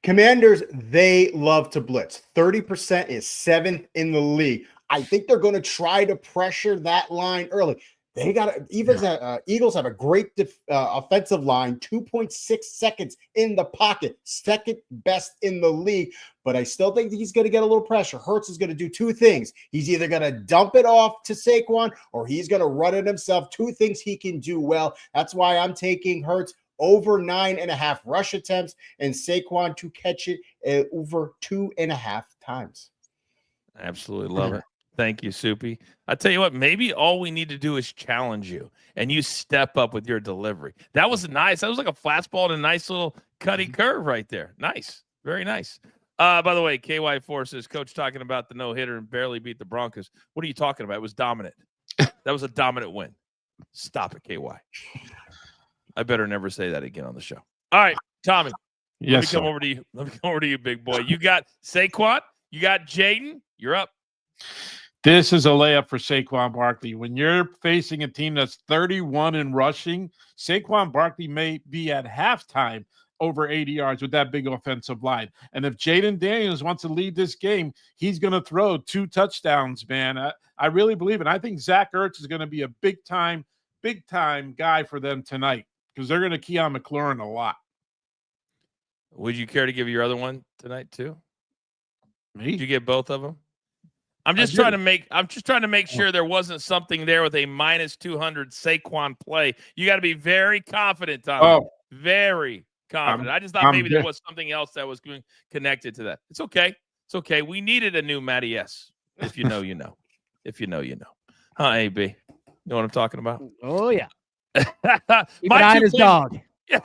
Commanders, they love to blitz. 30% is 7th in the league. I think they're going to try to pressure that line early. They got Eagles have a great offensive line, 2.6 seconds in the pocket, 2nd best in the league. But I still think he's going to get a little pressure. Hurts is going to do 2 things. He's either going to dump it off to Saquon or he's going to run it himself. 2 things he can do well. That's why I'm taking Hurts over 9.5 rush attempts and Saquon to catch it over 2.5 times. Absolutely love it. Thank you, Soupy. I tell you what, maybe all we need to do is challenge you and you step up with your delivery. That was nice. That was like a fastball and a nice little cutty curve right there. Nice. Very nice. By the way, KY4 says, Coach talking about the no-hitter and barely beat the Broncos. What are you talking about? It was dominant. That was a dominant win. Stop it, KY. I better never say that again on the show. All right, Tommy. Let me come over to you. Let me come over to you, big boy. You got Saquon. You got Jaden. You're up. This is a layup for Saquon Barkley. When you're facing a team that's 31 in rushing, Saquon Barkley may be at halftime over 80 yards with that big offensive line. And if Jaden Daniels wants to lead this game, he's going to throw 2 touchdowns, man. I really believe it. I think Zach Ertz is going to be a big-time guy for them tonight because they're going to key on McLaurin a lot. Would you care to give your other one tonight too? Me? Did you get both of them? I'm just trying to make sure there wasn't something there with a minus 200 Saquon play. You got to be very confident, Tom. Oh. Very confident. I just thought maybe there was something else that was connected to that. It's okay. It's okay. We needed a new Matty S. If you know, you know. If you know, you know. Huh, AB? You know what I'm talking about? Oh, yeah. My his dog. Yeah.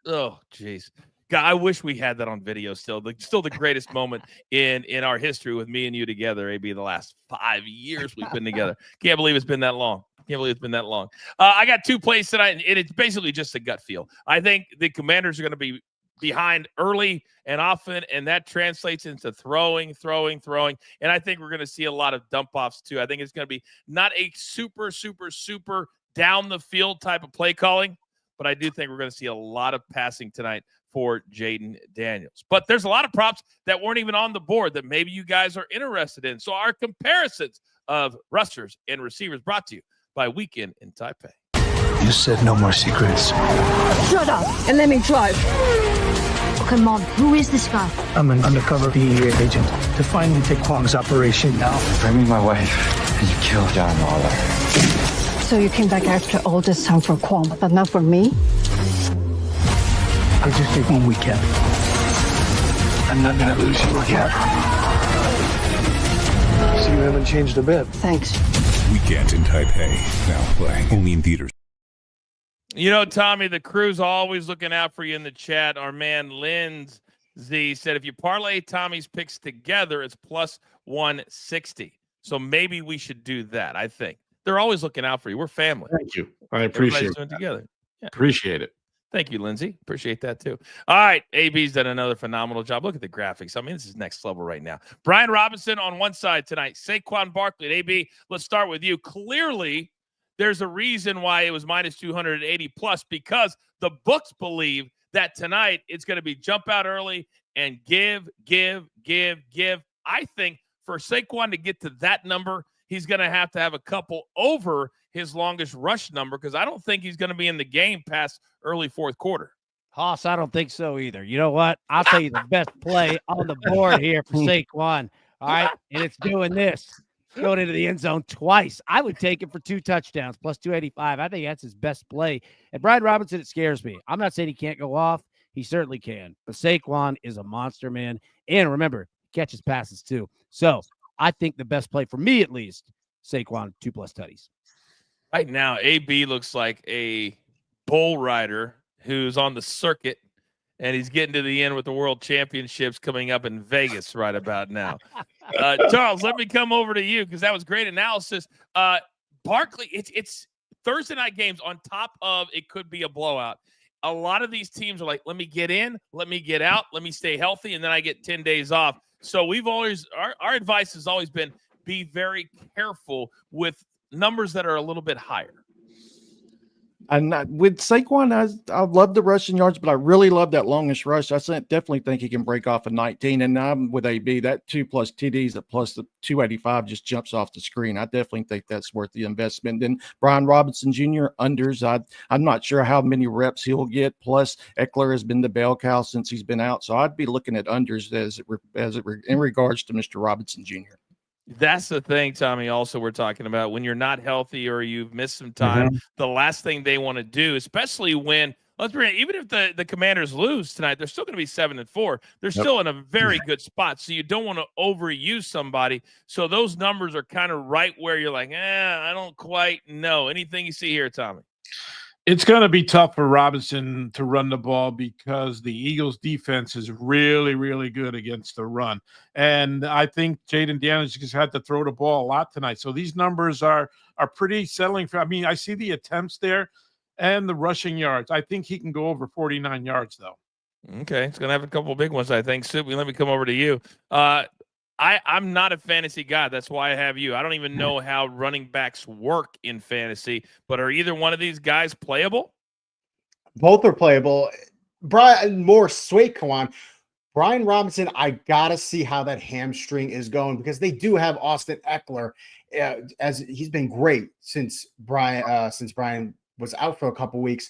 Oh, jeez. God, I wish we had that on video still. Still the greatest moment in our history with me and you together, AB, the last 5 years we've been together. Can't believe it's been that long. I got 2 plays tonight, and it's basically just a gut feel. I think the Commanders are going to be behind early and often, and that translates into throwing. And I think we're going to see a lot of dump-offs, too. I think it's going to be not a super down the field type of play calling, but I do think we're going to see a lot of passing tonight for Jaden Daniels. But there's a lot of props that weren't even on the board that maybe you guys are interested in. So our comparisons of rushers and receivers brought to you by Weekend in Taipei. You said no more secrets. Shut up and let me drive. Okay, Mom, who is this guy? I'm an undercover DEA agent to finally take Kwong's operation now. Bring me my wife and you killed John Lawler. So you came back after all this time for Kwong, but not for me? I'll just take 1 weekend. I'm not gonna lose you again. So you haven't changed a bit. Thanks. Weekend in Taipei, now playing only in theaters. You know, Tommy, the crew's always looking out for you in the chat. Our man Lynn's Z said, if you parlay Tommy's picks together, it's plus 160. So maybe we should do that, I think. They're always looking out for you. We're family. Thank you. I appreciate Everybody's doing it together. Yeah. Appreciate it. Thank you, Lindsay. Appreciate that, too. All right. AB's done another phenomenal job. Look at the graphics. I mean, this is next level right now. Brian Robinson on one side tonight. Saquon Barkley. AB, let's start with you. Clearly, there's a reason why it was minus 280 plus, because the books believe that tonight it's going to be jump out early and give. I think for Saquon to get to that number, he's going to have a couple over his longest rush number, because I don't think he's going to be in the game past early fourth quarter. Hoss, I don't think so either. You know what? I'll tell you the best play on the board here for Saquon. All right. And it's doing this. Going into the end zone twice. I would take it for 2 touchdowns, plus 285. I think that's his best play. And Brian Robinson, it scares me. I'm not saying he can't go off. He certainly can. But Saquon is a monster, man. And remember, he catches passes too. So I think the best play for me, at least, Saquon, 2+ tutties. Right now, AB looks like a bull rider who's on the circuit, and he's getting to the end with the World Championships coming up in Vegas right about now. Charles, let me come over to you, because that was great analysis. Barkley, it's Thursday night games on top of it could be a blowout. A lot of these teams are like, let me get in, let me get out, let me stay healthy, and then I get 10 days off. So we've always our advice has always been be very careful with numbers that are a little bit higher. And with Saquon, I love the rushing yards, but I really love that longest rush. I definitely think he can break off a 19. And I'm with AB, that 2+ TDs at plus the 285 just jumps off the screen. I definitely think that's worth the investment. Then Brian Robinson Jr. unders. I'm not sure how many reps he'll get. Plus, Eckler has been the bell cow since he's been out, so I'd be looking at unders in regards to Mr. Robinson Jr. That's the thing, Tommy, also we're talking about when you're not healthy or you've missed some time, the last thing they want to do, especially when, even if the Commanders lose tonight, they're still going to be 7-4. They're still in a very good spot, so you don't want to overuse somebody. So those numbers are kind of right where you're like, I don't quite know. Anything you see here, Tommy? It's going to be tough for Robinson to run the ball because the Eagles' defense is really, really good against the run. And I think Jaden Daniels just had to throw the ball a lot tonight. So these numbers are pretty settling. I see the attempts there and the rushing yards. I think he can go over 49 yards, though. Okay. It's going to have a couple of big ones, I think. Soupy, let me come over to you. I'm not a fantasy guy. That's why I have you. I don't even know how running backs work in fantasy, but are either one of these guys playable? Both are playable. Brian Robinson, I got to see how that hamstring is going, because they do have Austin Eckler, as he's been great since Brian was out for a couple weeks.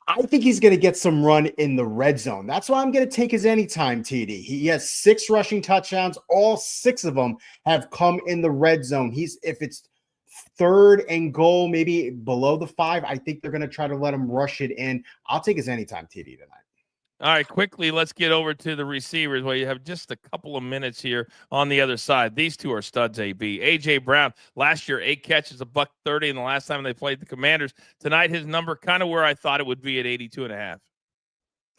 I think he's going to get some run in the red zone. That's why I'm going to take his anytime TD. He has 6 rushing touchdowns. All 6 of them have come in the red zone. If it's 3rd and goal, maybe below the 5, I think they're going to try to let him rush it in. I'll take his anytime TD tonight. All right, quickly, let's get over to the receivers. Well, you have just a couple of minutes here on the other side. These two are studs, AB. A.J. Brown, last year, 8 catches, $130, and the last time they played the Commanders. Tonight, his number kind of where I thought it would be at 82.5.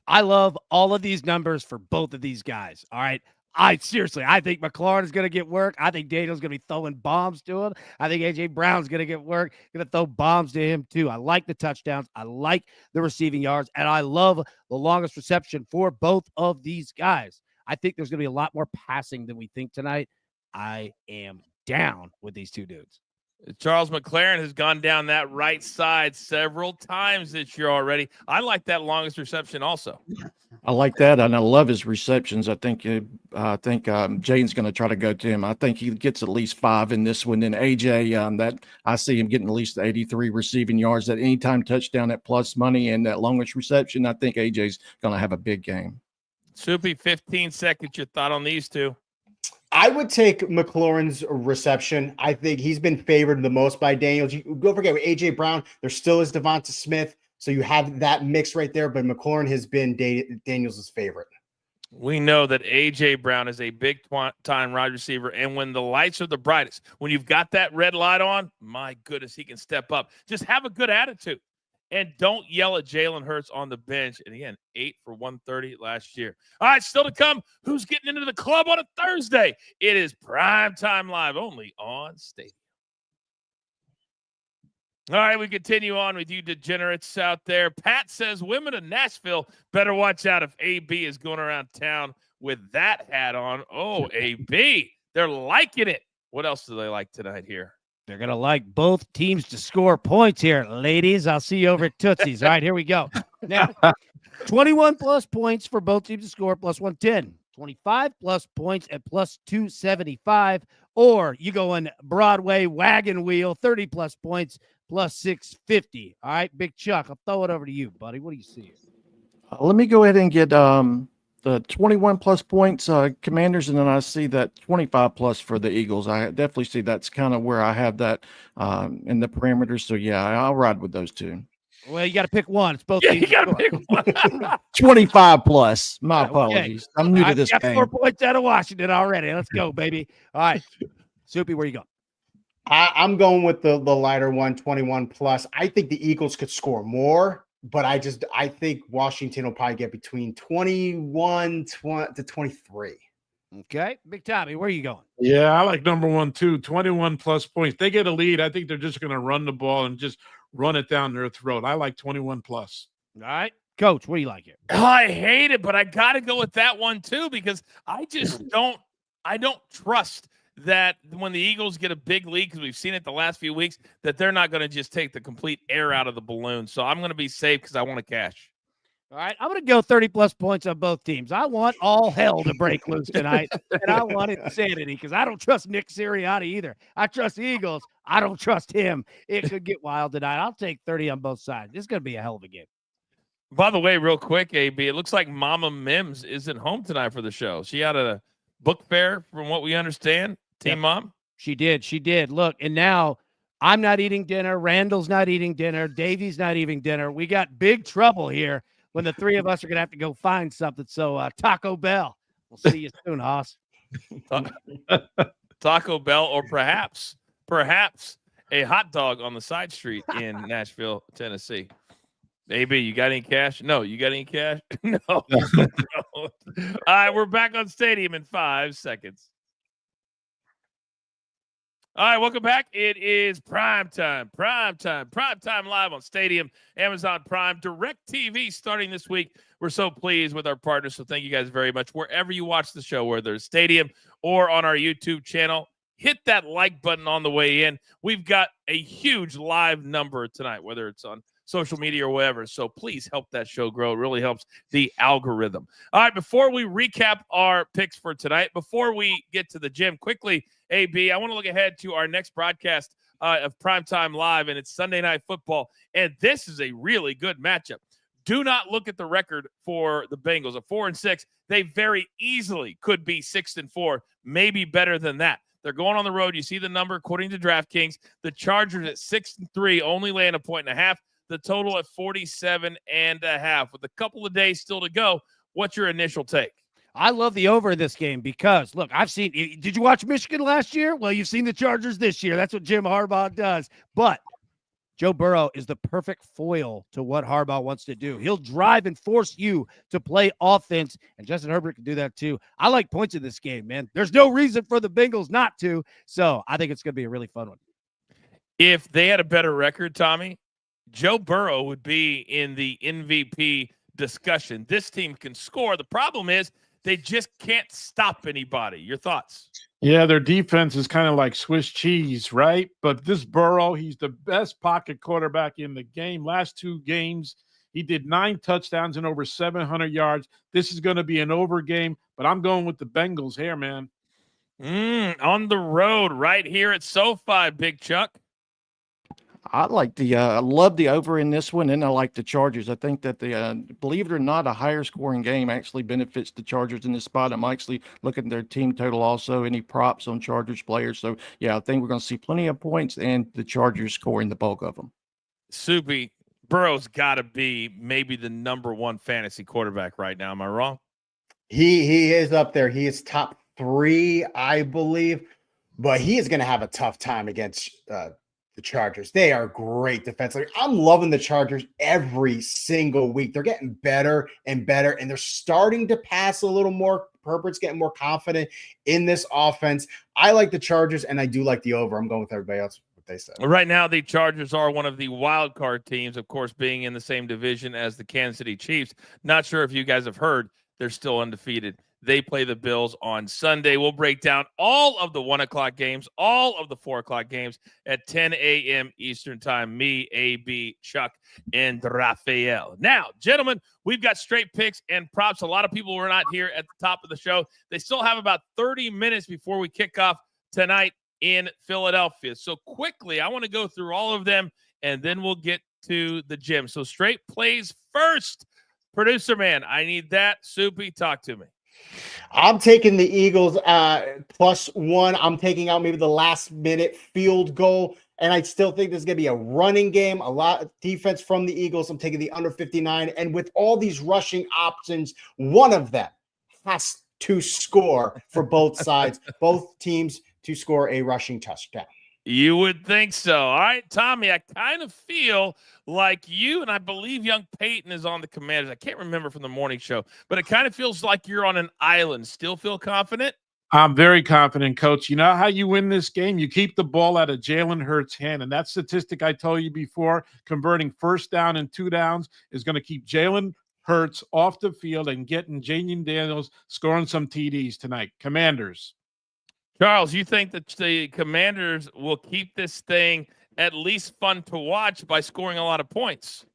I love all of these numbers for both of these guys, all right? I think McLaurin is going to get work. I think Daniel's going to be throwing bombs to him. I think A.J. Brown's going to get work, going to throw bombs to him too. I like the touchdowns. I like the receiving yards, and I love the longest reception for both of these guys. I think there's going to be a lot more passing than we think tonight. I am down with these two dudes. Charles McLaren has gone down that right side several times this year already. I like that longest reception also. I like that, and I love his receptions. I think Jaden's going to try to go to him. I think he gets at least 5 in this one. And AJ, that I see him getting at least 83 receiving yards. That anytime touchdown at plus money and that longest reception, I think AJ's going to have a big game. Soupy, 15 seconds. Your thought on these two? I would take McLaurin's reception. I think he's been favored the most by Daniels. Don't forget with A.J. Brown, there still is Devonta Smith. So you have that mix right there, but McLaurin has been Daniels' favorite. We know that A.J. Brown is a big-time wide receiver, and when the lights are the brightest, when you've got that red light on, my goodness, he can step up. Just have a good attitude. And don't yell at Jalen Hurts on the bench. And again, 8 for 130 last year. All right, still to come. Who's getting into the club on a Thursday? It is Primetime Live only on Stadium. All right, we continue on with you degenerates out there. Pat says women in Nashville better watch out if AB is going around town with that hat on. Oh, AB, they're liking it. What else do they like tonight here? They're going to like both teams to score points here, ladies. I'll see you over at Tootsie's. All right, here we go. Now, 21 plus points for both teams to score, plus 110. 25 plus points at plus 275. Or you go in Broadway wagon wheel, 30 plus points, plus 650. All right, Big Chuck, I'll throw it over to you, buddy. What do you see? Let me go ahead and get the 21 plus points Commanders, and then I see that 25 plus for the Eagles. I definitely see that's kind of where I have that in the parameters. So yeah, I'll ride with those two. Well, you got to pick one. It's both. Yeah, you got to pick one. 25 plus. My apologies. Okay. I'm new to this got game. 4 points out of Washington already. Let's go, baby. All right, Soupy, where you going? I'm going with the lighter one, 21 plus. I think the Eagles could score more, but I think Washington will probably get between 21 to 23. Okay, Big Tommy, where are you going? Yeah, I like number one too. 21 plus points. They get a lead. I think they're just going to run the ball and just run it down their throat. I like 21 plus. All right, Coach, what do you like here? Oh, I hate it, but I got to go with that one too because I just don't trust that when the Eagles get a big lead, because we've seen it the last few weeks, that they're not going to just take the complete air out of the balloon. So I'm going to be safe because I want to cash. All right, I'm going to go 30 plus points on both teams. I want all hell to break loose tonight, and I want insanity because I don't trust Nick Sirianni either. I trust the Eagles. I don't trust him. It could get wild tonight. I'll take 30 on both sides. This is going to be a hell of a game. By the way, real quick, AB, it looks like Mama Mims isn't home tonight for the show. She had a book fair, from what we understand. Team Mom? She did. Look, and now I'm not eating dinner. Randall's not eating dinner. Davy's not eating dinner. We got big trouble here when the three of us are going to have to go find something. So Taco Bell. We'll see you soon, Hoss. Taco Bell, or perhaps a hot dog on the side street in Nashville, Tennessee. AB, you got any cash? No. You got any cash? No. No. All right, we're back on Stadium in 5 seconds. All right, welcome back. It is prime time live on Stadium, Amazon Prime, DirecTV starting this week. We're so pleased with our partners, so thank you guys very much. Wherever you watch the show, whether it's Stadium or on our YouTube channel, hit that like button on the way in. We've got a huge live number tonight, whether it's on social media or whatever. So please help that show grow. It really helps the algorithm. All right, before we recap our picks for tonight, before we get to the gym, quickly, AB, I want to look ahead to our next broadcast of Primetime Live, and it's Sunday Night Football. And this is a really good matchup. Do not look at the record for the Bengals. At 4-6, they very easily could be 6-4, maybe better than that. They're going on the road. You see the number according to DraftKings. The Chargers at 6-3, only laying 1.5. The total at 47.5. With a couple of days still to go, what's your initial take? I love the over in this game because, look, did you watch Michigan last year? Well, you've seen the Chargers this year. That's what Jim Harbaugh does. But Joe Burrow is the perfect foil to what Harbaugh wants to do. He'll drive and force you to play offense, and Justin Herbert can do that too. I like points in this game, man. There's no reason for the Bengals not to, so I think it's going to be a really fun one. If they had a better record, Tommy, Joe Burrow would be in the MVP discussion. This team can score. The problem is they just can't stop anybody. Your thoughts? Yeah, their defense is kind of like Swiss cheese, right? But this Burrow, he's the best pocket quarterback in the game. Last 2 games, he did 9 touchdowns and over 700 yards. This is going to be an over game, but I'm going with the Bengals here, man. On the road right here at SoFi, Big Chuck. I like I love the over in this one, and I like the Chargers. I think that believe it or not, a higher scoring game actually benefits the Chargers in this spot. I'm actually looking at their team total also, any props on Chargers players. So, yeah, I think we're going to see plenty of points and the Chargers scoring the bulk of them. Soupy, Burrow's got to be maybe the number 1 fantasy quarterback right now. Am I wrong? He is up there. He is top 3, I believe, but he is going to have a tough time against the Chargers. They are great defensively. I'm loving the Chargers every single week. They're getting better and better, and they're starting to pass a little more. Herbert's getting more confident in this offense. I like the Chargers, and I do like the over. I'm going with everybody else, what they said. Right now, the Chargers are one of the wild card teams, of course, being in the same division as the Kansas City Chiefs. Not sure if you guys have heard, they're still undefeated. They play the Bills on Sunday. We'll break down all of the 1 o'clock games, all of the 4 o'clock games at 10 a.m. Eastern time. Me, AB, Chuck, and Raphael. Now, gentlemen, we've got straight picks and props. A lot of people were not here at the top of the show. They still have about 30 minutes before we kick off tonight in Philadelphia. So quickly, I want to go through all of them, and then we'll get to the gym. So straight plays first. Producer man, I need that. Soupy, talk to me. I'm taking the Eagles +1. I'm taking out maybe the last minute field goal. And I still think there's going to be a running game, a lot of defense from the Eagles. I'm taking the under 59. And with all these rushing options, one of them has to score for both sides, both teams to score a rushing touchdown. You would think so. All right, Tommy, I kind of feel like you, and I believe young Peyton is on the Commanders. I can't remember from the morning show, but it kind of feels like you're on an island. Still feel confident? I'm very confident, Coach. You know how you win this game? You keep the ball out of Jalen Hurts' hand, and that statistic I told you before, converting first down and 2 downs, is going to keep Jalen Hurts off the field and getting Jaden Daniels scoring some TDs tonight. Commanders. Charles, you think that the Commanders will keep this thing at least fun to watch by scoring a lot of points?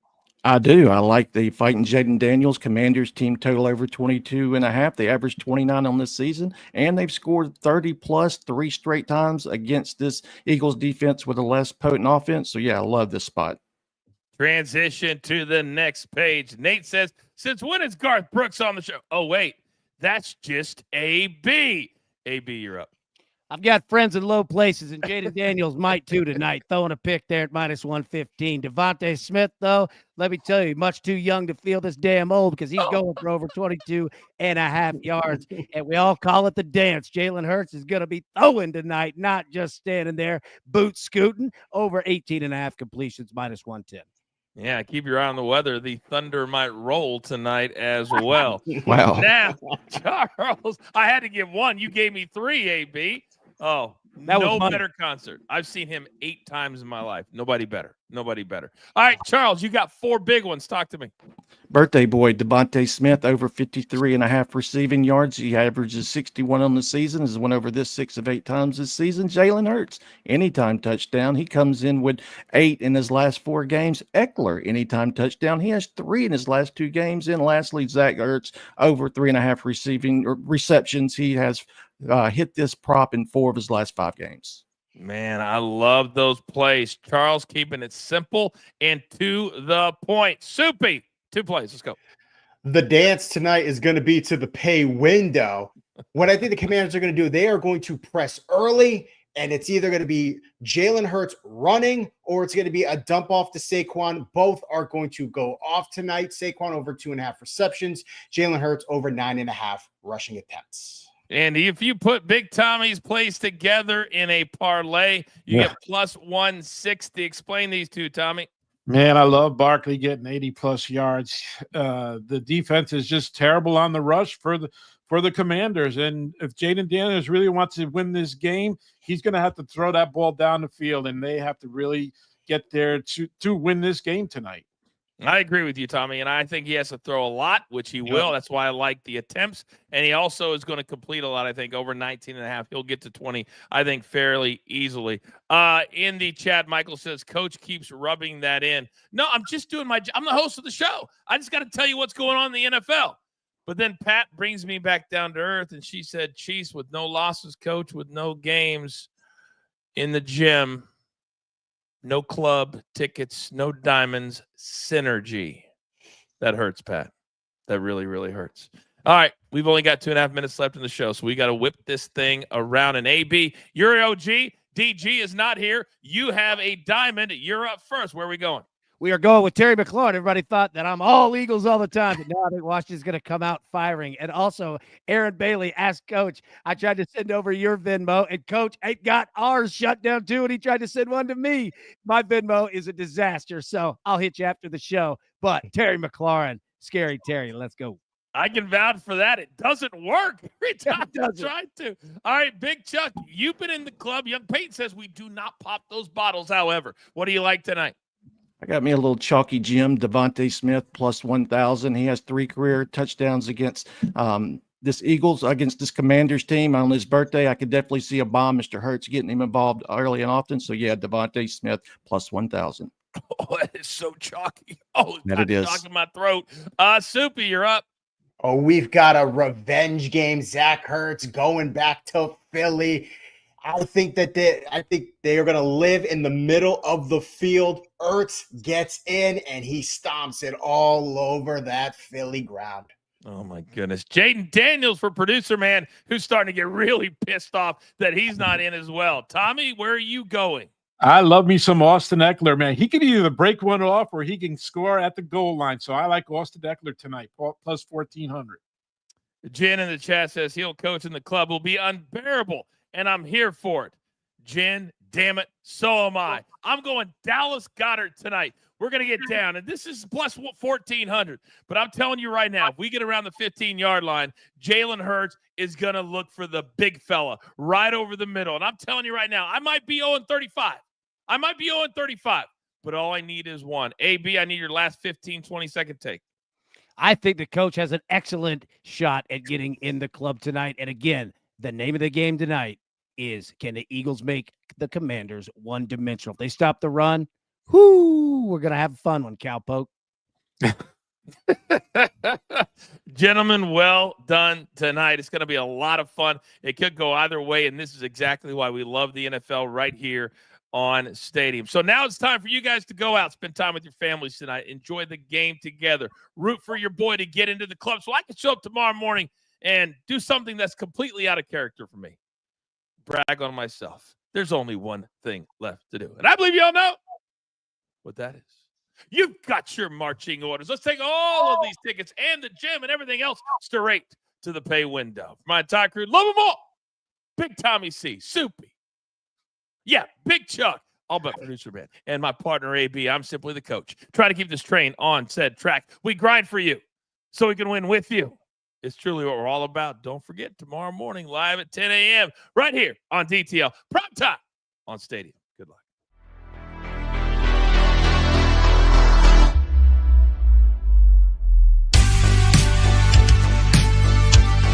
I do. I like the fighting Jaden Daniels. Commanders team total over 22.5. They averaged 29 on this season, and they've scored 30 plus 3 straight times against this Eagles defense with a less potent offense. So, yeah, I love this spot. Transition to the next page. Nate says, since when is Garth Brooks on the show? Oh, wait, that's just AB. AB, you're up. I've got friends in low places, and Jaden Daniels might too tonight, throwing a pick there at -115. Devontae Smith, though, let me tell you, much too young to feel this damn old because he's going for over 22.5 yards, and we all call it the dance. Jalen Hurts is going to be throwing tonight, not just standing there boot scooting. Over 18.5 completions, -110. Yeah, keep your eye on the weather. The Thunder might roll tonight as well. Wow. Now, Charles, I had to give one. You gave me 3, AB. Oh, no better concert. I've seen him 8 times in my life. Nobody better. Nobody better. All right, Charles, you got 4 big ones. Talk to me. Birthday boy, Devontae Smith, over 53.5 receiving yards. He averages 61 on the season. Has went over this 6 of 8 times this season. Jalen Hurts, anytime touchdown. He comes in with 8 in his last 4 games. Eckler, anytime touchdown. He has 3 in his last 2 games. And lastly, Zach Ertz, over 3.5 receptions. He has hit this prop in 4 of his last 5 games. Man, I love those plays. Charles keeping it simple and to the point. Soupy, 2 plays. Let's go. The dance tonight is going to be to the pay window. What I think the Commanders are going to do, they are going to press early, and it's either going to be Jalen Hurts running or it's going to be a dump off to Saquon. Both are going to go off tonight. Saquon over 2.5 receptions. Jalen Hurts over 9.5 rushing attempts. And if you put Big Tommy's plays together in a parlay, you get +160. Explain these 2, Tommy. Man, I love Barkley getting 80-plus yards. The defense is just terrible on the rush for the Commanders. And if Jaden Daniels really wants to win this game, he's going to have to throw that ball down the field, and they have to really get there to win this game tonight. I agree with you, Tommy, and I think he has to throw a lot, which he will. That's why I like the attempts, and he also is going to complete a lot, I think, over 19.5. He'll get to 20, I think, fairly easily. In the chat, Michael says, Coach keeps rubbing that in. No, I'm just doing my job. I'm the host of the show. I just got to tell you what's going on in the NFL. But then Pat brings me back down to earth, and she said, Chiefs with no losses, Coach, with no games in the gym. No club tickets, no diamonds, synergy. That hurts, Pat. That really, really hurts. All right, we've only got 2.5 minutes left in the show, so we got to whip this thing around. And AB, you're OG. DG is not here. You have a diamond. You're up first. Where are we going? We are going with Terry McLaurin. Everybody thought that I'm all Eagles all the time, but now I think Washington's going to come out firing. And also, Aaron Bailey asked Coach, I tried to send over your Venmo, and Coach ain't got ours shut down too, and he tried to send one to me. My Venmo is a disaster, so I'll hit you after the show. But Terry McLaurin, scary Terry, let's go. I can vouch for that. It doesn't work every time I try to. All right, Big Chuck, you've been in the club. Young Peyton says we do not pop those bottles, however. What do you like tonight? I got me a little chalky Jim, Devontae Smith, plus 1,000. He has 3 career touchdowns against this Eagles, against this Commanders team on his birthday. I could definitely see a bomb. Mr. Hurts getting him involved early and often. So, yeah, Devontae Smith, plus 1,000. Oh, that is so chalky. Oh, that it is. Chalk in my throat. Soupy, you're up. Oh, we've got a revenge game. Zach Ertz going back to Philly. I think they are going to live in the middle of the field. Ertz gets in, and he stomps it all over that Philly ground. Oh, my goodness. Jaden Daniels for producer man, who's starting to get really pissed off that he's not in as well. Tommy, where are you going? I love me some Austin Eckler, man. He can either break one off or he can score at the goal line. So I like Austin Eckler tonight, plus 1,400. Jen in the chat says heel coach in the club will be unbearable, and I'm here for it. Jen, damn it, so am I. I'm going Dallas Goedert tonight. We're going to get down, and this is plus 1,400. But I'm telling you right now, if we get around the 15-yard line, Jalen Hurts is going to look for the big fella right over the middle. And I'm telling you right now, I might be 0-35. I might be 0-35, but all I need is one. AB, I need your last 15, 20-second take. I think the coach has an excellent shot at getting in the club tonight. And again, the name of the game tonight is, can the Eagles make the Commanders one-dimensional? If they stop the run, we're going to have a fun one, cowpoke. Gentlemen, well done tonight. It's going to be a lot of fun. It could go either way, and this is exactly why we love the NFL right here on Stadium. So now it's time for you guys to go out, spend time with your families tonight, enjoy the game together, root for your boy to get into the club so I can show up tomorrow morning and do something that's completely out of character for me. Brag on myself. There's only one thing left to do. And I believe you all know what that is. You've got your marching orders. Let's take all of these tickets and the gym and everything else straight to the pay window. For my entire crew, love them all. Big Tommy C, Soupy. Yeah, Big Chuck, all but producer man, and my partner AB. I'm simply the coach. Try to keep this train on said track. We grind for you so we can win with you. It's truly what we're all about. Don't forget, tomorrow morning, live at 10 a.m. right here on DTL. Prime time on Stadium.